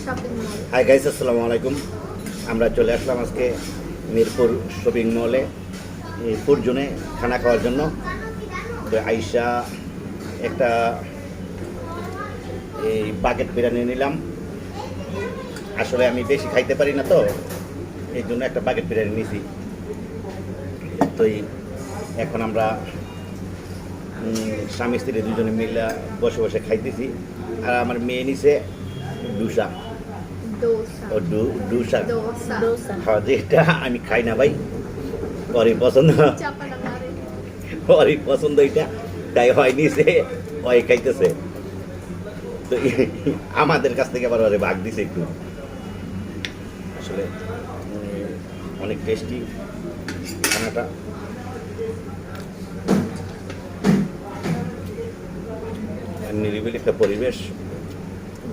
Hi guys, আসসালামু আলাইকুম। আমরা চলে আসলাম আজকে মিরপুর শপিং মলে ফুড জোনে খানা খাওয়ার জন্য। তো আইসা একটা এই বাকেট বিরিয়ানি নিলাম। আসলে আমি বেশি খাইতে পারি না, তো এই জন্য একটা বাকেট বিরিয়ানি নিছি। তো এখন আমরা স্বামী স্ত্রী দুজনে মিলে বসে বসে খাইতেছি। আর আমার মেয়ে নিছে ডুসা। ডুসা হ্যাঁ, যেটা আমি খাই না ভাই, ওরই পছন্দ, ওরই পছন্দ এটা, তাই হয় নিছে, ওই খাইতেছে। তো আমাদের কাছ থেকে আবার ওরে ভাগ দিছে একটু। আসলে অনেক টেস্টি খানাটা। নিরিবিলি একটা পরিবেশ,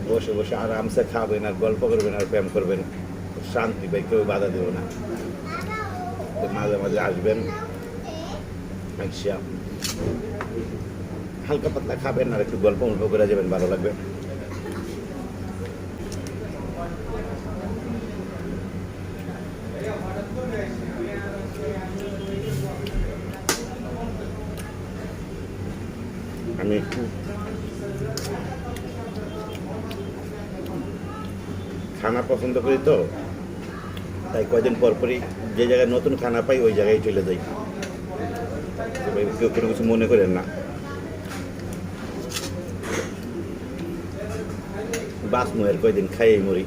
বসে বসে আরামসে খাবেন আর গল্প করবেন আর ব্যায়াম করবেন, শান্তি ভাই, কেউ বাধা দেব না। তো মাঝে মাঝে আসবেন, আচ্ছা হালকা পাতলা খাবেন আর একটু গল্প করে যাবেন, ভালো লাগবে। আমি একটু খানা পছন্দ করি, তো তাই কয়দিন পর পরই যে জায়গায় নতুন খানা পাই ওই জায়গায় চলে যাই। কেউ কোনো কিছু মনে করেন না। বাস মুহের কয়দিন খাইয়েই মরি।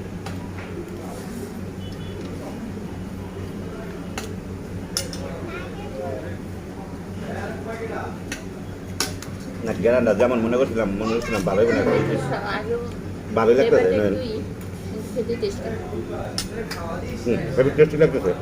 না গেরান্ডা যেমন মনে করছিলাম ভালোই মনে করি, ভালোই লাগতেছে। টেস্টি লাগতেছে।